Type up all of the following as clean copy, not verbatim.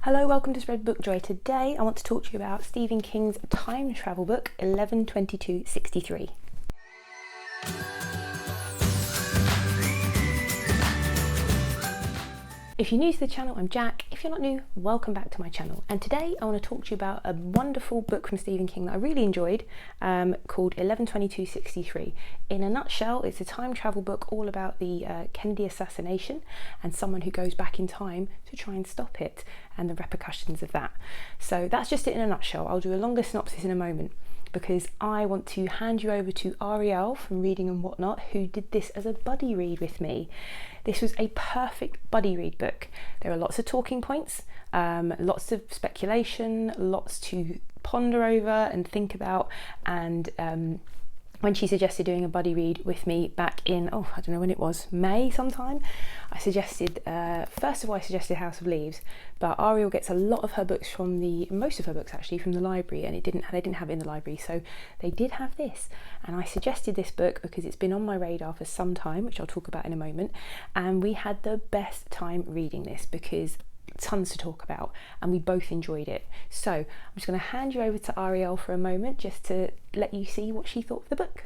Hello, welcome to Spread Book Joy. Today I want to talk to you about Stephen King's time travel book 11/22/63. If you're new to the channel, I'm Jack. If you're not new, welcome back to my channel. And today I want to talk to you about a wonderful book from Stephen King that I really enjoyed called 11/22/63. In a nutshell, it's a time travel book all about the Kennedy assassination and someone who goes back in time to try and stop it and the repercussions of that. So that's just it in a nutshell. I'll do a longer synopsis in a moment, because I want to hand you over to Ariel from Reading and Whatnot, who did this as a buddy read with me. This was a perfect buddy read book. There are lots of talking points, lots of speculation, lots to ponder over and think about, and when she suggested doing a buddy read with me back in, I don't know when it was, May sometime, I suggested, first of all I suggested House of Leaves, but Ariel gets a lot of her books from most of her books actually from the library, and they didn't have it in the library, so they did have this, and I suggested this book because it's been on my radar for some time, which I'll talk about in a moment, and we had the best time reading this because tons to talk about and we both enjoyed it. So I'm just going to hand you over to Ariel for a moment just to let you see what she thought of the book.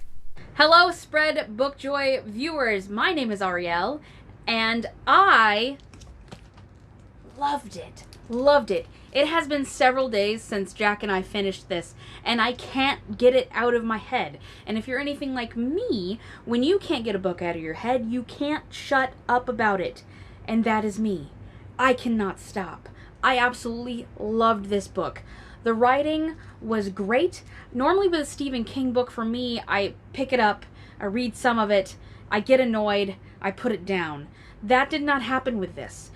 Hello Spread Book Joy viewers, my name is Ariel and I loved it. It has been several days since Jack and I finished this and I can't get it out of my head. And if you're anything like me, when you can't get a book out of your head, you can't shut up about it. And that is me. I cannot stop. I absolutely loved this book. The writing was great. Normally with a Stephen King book, for me, I pick it up, I read some of it, I get annoyed, I put it down. That did not happen with this.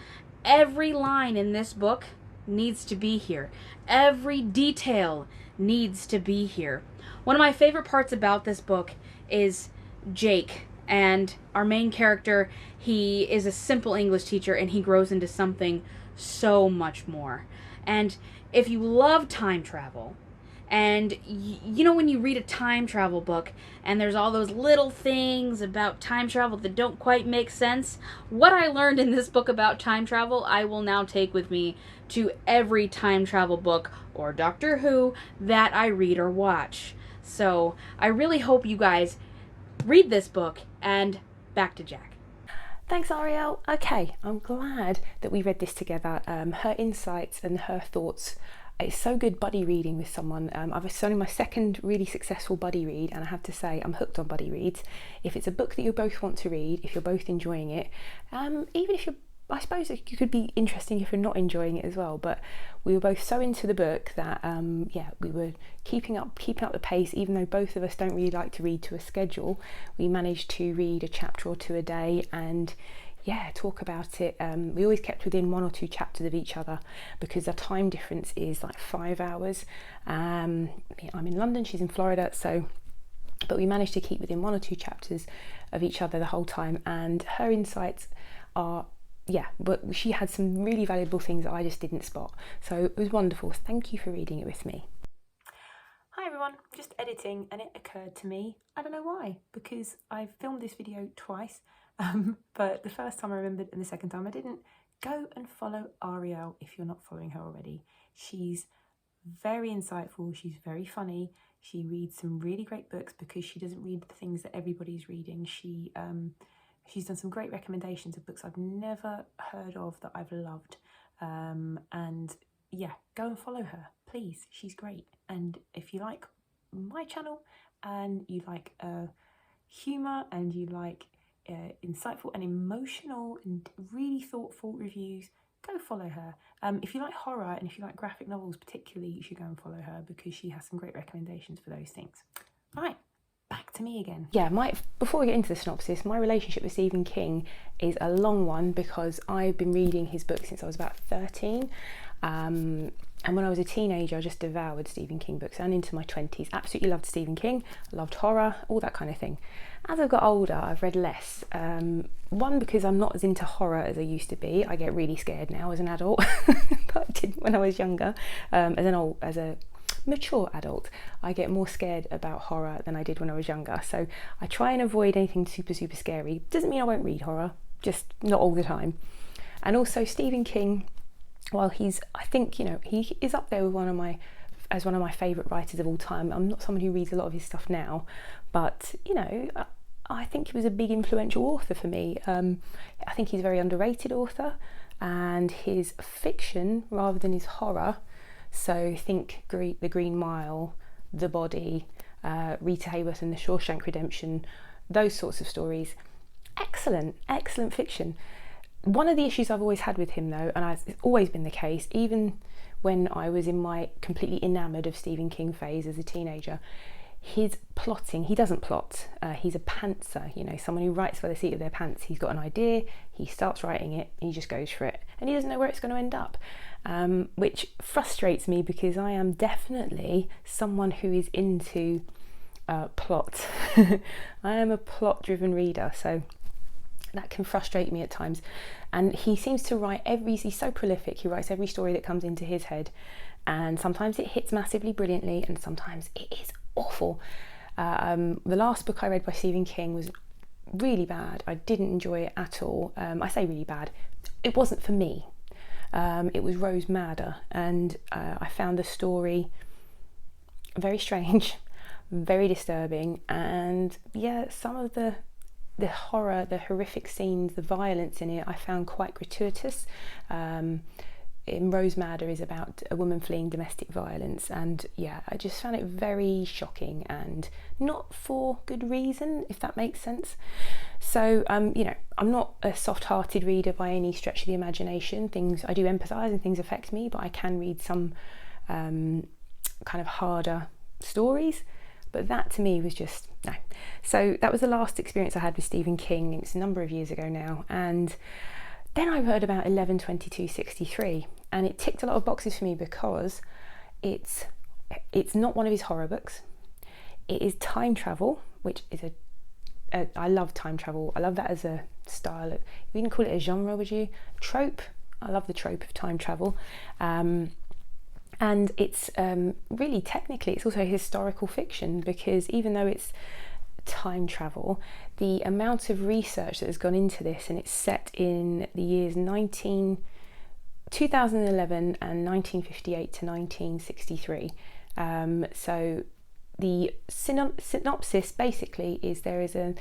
Every line in this book needs to be here. Every detail needs to be here. One of my favorite parts about this book is Jake. And our main character, he is a simple English teacher and he grows into something so much more. And if you love time travel, and you know when you read a time travel book and there's all those little things about time travel that don't quite make sense, what I learned in this book about time travel, I will now take with me to every time travel book or Doctor Who that I read or watch. So I really hope you guys read this book, and back to Jack. Thanks, Ariel. Okay, I'm glad that we read this together. Her insights and her thoughts, it's so good buddy reading with someone. It's only my second really successful buddy read, and I have to say I'm hooked on buddy reads. If it's a book that you both want to read, if you're both enjoying it, even if you're, I suppose it could be interesting if you're not enjoying it as well, but we were both so into the book that we were keeping up the pace. Even though both of us don't really like to read to a schedule, we managed to read a chapter or two a day and talk about it. We always kept within 1 or 2 chapters of each other because the time difference is like 5 hours. I'm in London, she's in Florida, but we managed to keep within 1 or 2 chapters of each other the whole time, and her insights are but she had some really valuable things that I just didn't spot. So it was wonderful. Thank you for reading it with me. Hi everyone, just editing, and it occurred to me, I don't know why, because I filmed this video twice, but the first time I remembered and the second time I didn't. Go and follow Ariel if you're not following her already. She's very insightful, she's very funny, she reads some really great books because she doesn't read the things that everybody's reading. She's done some great recommendations of books I've never heard of that I've loved. Go and follow her, please. She's great. And if you like my channel and you like humour and you like insightful and emotional and really thoughtful reviews, go follow her. If you like horror and if you like graphic novels particularly, you should go and follow her because she has some great recommendations for those things. Right. Back to me again. Before we get into the synopsis, my relationship with Stephen King is a long one because I've been reading his books since I was about 13. And when I was a teenager, I just devoured Stephen King books, and into my 20s. Absolutely loved Stephen King, loved horror, all that kind of thing. As I've got older, I've read less. One, because I'm not as into horror as I used to be. I get really scared now as an adult, but I didn't when I was younger. As a mature adult, I get more scared about horror than I did when I was younger, so I try and avoid anything super scary. Doesn't mean I won't read horror, just not all the time. And also Stephen King while I think, he is up there with one of my favourite writers of all time. I'm not someone who reads a lot of his stuff now, but I think he was a big influential author for me. I think he's a very underrated author, and his fiction rather than his horror, so think The Green Mile, The Body, Rita Hayworth and The Shawshank Redemption, those sorts of stories, excellent fiction. One of the issues I've always had with him though, and it's always been the case, even when I was in my completely enamoured of Stephen King phase as a teenager, his plotting, he doesn't plot, he's a pantser, someone who writes by the seat of their pants. He's got an idea, he starts writing it, and he just goes for it, and he doesn't know where it's going to end up, which frustrates me because I am definitely someone who is into plot. I am a plot-driven reader, so that can frustrate me at times. And he seems to write he's so prolific, he writes every story that comes into his head, and sometimes it hits massively brilliantly and sometimes it is awful. The last book I read by Stephen King was really bad. I didn't enjoy it at all. I say really bad, it wasn't for me. It was Rose Madder, and I found the story very strange, very disturbing, and some of the horror, the horrific scenes, the violence in it, I found quite gratuitous. In Rose Madder is about a woman fleeing domestic violence, and I just found it very shocking, and not for good reason, if that makes sense. So I'm not a soft-hearted reader by any stretch of the imagination. I do empathise and things affect me, but I can read some kind of harder stories. But that to me was just no. So that was the last experience I had with Stephen King. It's a number of years ago now, and then I heard about 11/22/63, and it ticked a lot of boxes for me because it's not one of his horror books. It is time travel, which is I love time travel. I love that as a style. You wouldn't call it a genre, would you? Trope. I love the trope of time travel. And it's really, technically, it's also historical fiction, because even though it's time travel, the amount of research that has gone into this, and it's set in the years 2011 and 1958 to 1963. So the synopsis basically is there is a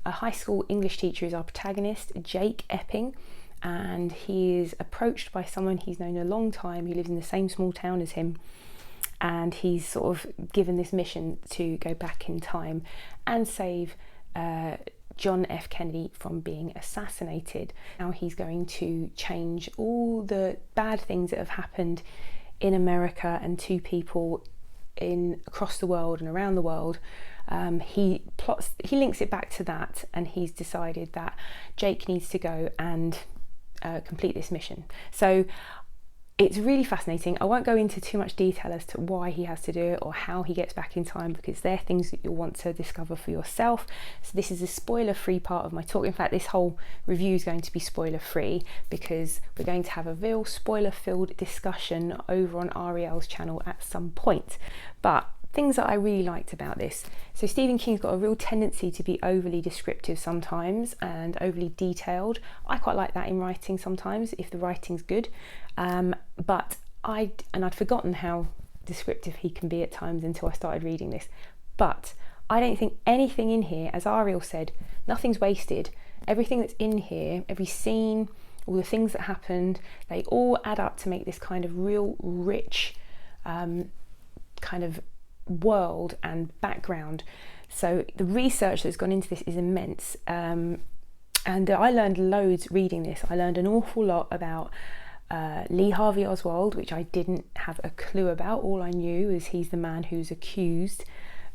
high school English teacher who's our protagonist, Jake Epping, and he is approached by someone he's known a long time who lives in the same small town as him, and he's sort of given this mission to go back in time and save John F. Kennedy from being assassinated. Now he's going to change all the bad things that have happened in America and to people across the world and around the world. He links it back to that, and he's decided that Jake needs to go and complete this mission. So it's really fascinating. I won't go into too much detail as to why he has to do it or how he gets back in time, because they're things that you'll want to discover for yourself. So this is a spoiler-free part of my talk. In fact, this whole review is going to be spoiler-free, because we're going to have a real spoiler-filled discussion over on Ariel's channel at some point. But things that I really liked about this. So Stephen King's got a real tendency to be overly descriptive sometimes and overly detailed. I quite like that in writing sometimes, if the writing's good. But I'd forgotten how descriptive he can be at times until I started reading this. But I don't think anything in here, as Ariel said, nothing's wasted. Everything that's in here, every scene, all the things that happened, they all add up to make this kind of real rich kind of world and background. So the research that's gone into this is immense, and I learned loads reading this. I learned an awful lot about Lee Harvey Oswald, which I didn't have a clue about. All I knew is he's the man who's accused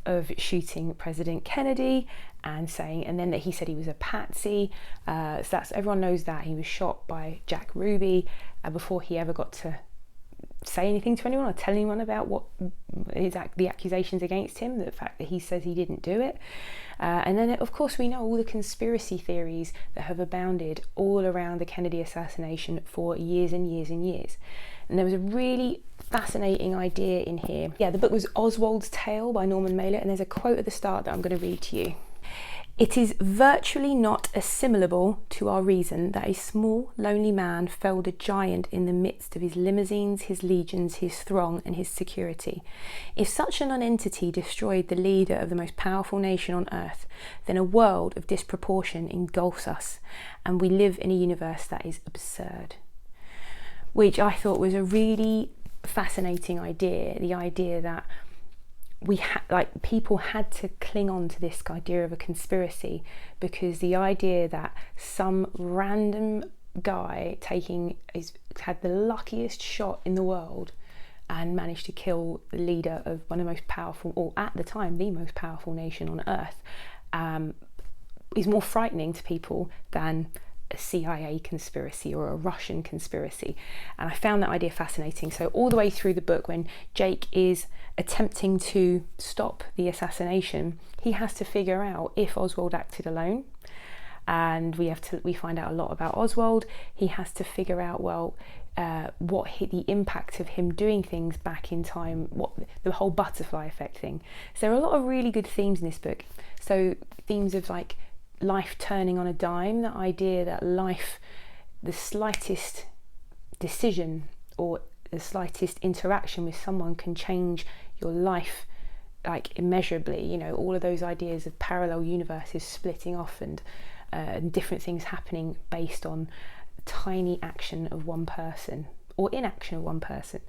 of shooting President Kennedy, and then that he said he was a patsy. So that's, everyone knows that he was shot by Jack Ruby before he ever got to say anything to anyone or tell anyone about what the accusations against him, the fact that he says he didn't do it. And then of course we know all the conspiracy theories that have abounded all around the Kennedy assassination for years and years and years. And there was a really fascinating idea in here. The book was Oswald's Tale by Norman Mailer, and there's a quote at the start that I'm going to read to you. It is virtually not assimilable to our reason that a small, lonely man felled a giant in the midst of his limousines, his legions, his throng, and his security. If such a nonentity destroyed the leader of the most powerful nation on earth, then a world of disproportion engulfs us, and we live in a universe that is absurd. Which I thought was a really fascinating idea, the idea that people had to cling on to this idea of a conspiracy, because the idea that some random guy had the luckiest shot in the world and managed to kill the leader of one of the most powerful, or at the time the most powerful nation on earth, is more frightening to people than a CIA conspiracy or a Russian conspiracy. And I found that idea fascinating. So all the way through the book, when Jake is attempting to stop the assassination, he has to figure out if Oswald acted alone, and we find out a lot about Oswald. He has to figure out the impact of him doing things back in time, what the whole butterfly effect thing. So there are a lot of really good themes in this book. So themes of like life turning on a dime, the idea that life, the slightest decision or the slightest interaction with someone can change your life like immeasurably. You know, all of those ideas of parallel universes splitting off and different things happening based on tiny action of one person or inaction of one person.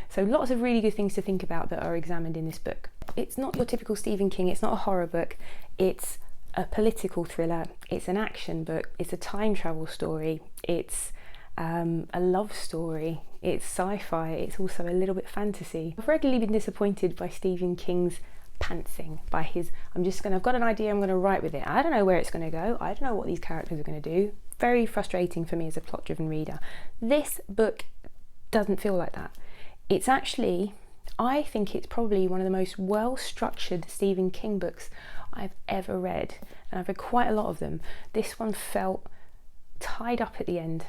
So lots of really good things to think about that are examined in this book. It's not your typical Stephen King, it's not a horror book, it's a political thriller, it's an action book, it's a time travel story, it's a love story, it's sci-fi, it's also a little bit fantasy. I've regularly been disappointed by Stephen King's pantsing, by his, I've got an idea, I'm going to write with it. I don't know where it's going to go, I don't know what these characters are going to do. Very frustrating for me as a plot-driven reader. This book doesn't feel like that. It's actually, I think it's probably one of the most well-structured Stephen King books I've ever read, and I've read quite a lot of them. This one felt tied up at the end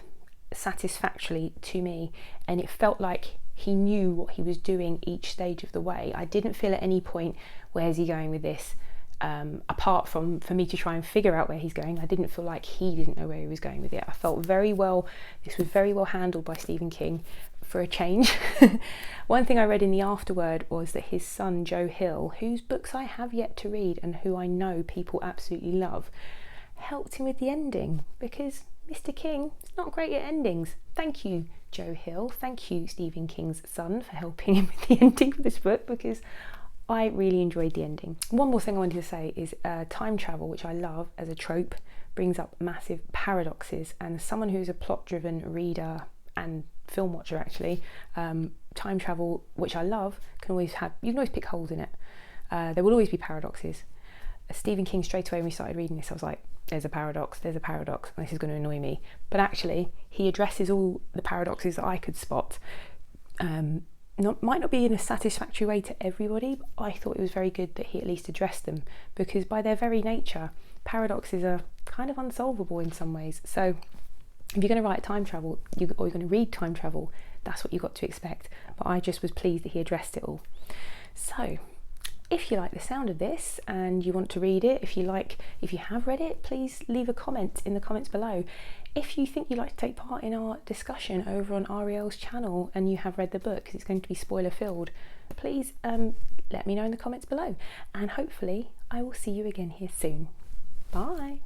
satisfactorily to me, and it felt like he knew what he was doing each stage of the way. I didn't feel at any point, where's he going with this? Apart from for me to try and figure out where he's going, I didn't feel like he didn't know where he was going with it. I felt this was very well handled by Stephen King for a change. One thing I read in the afterword was that his son Joe Hill, whose books I have yet to read and who I know people absolutely love, helped him with the ending, because Mr. King is not great at endings. Thank you, Joe Hill. Thank you, Stephen King's son, for helping him with the ending of this book, because I really enjoyed the ending. One more thing I wanted to say is time travel, which I love as a trope, brings up massive paradoxes, and as someone who's a plot-driven reader and film watcher actually, time travel, which I love, you can always pick holes in it. There will always be paradoxes. Stephen King, straight away when we started reading this, I was like, there's a paradox, and this is going to annoy me. But actually, he addresses all the paradoxes that I could spot. Might not be in a satisfactory way to everybody, but I thought it was very good that he at least addressed them, because by their very nature, paradoxes are kind of unsolvable in some ways. So if you're going to write time travel, or you're going to read time travel, that's what you've got to expect. But I just was pleased that he addressed it all. So if you like the sound of this and you want to read it, if you have read it, please leave a comment in the comments below. If you think you'd like to take part in our discussion over on Ariel's channel and you have read the book, because it's going to be spoiler filled, please let me know in the comments below, and hopefully I will see you again here soon. Bye.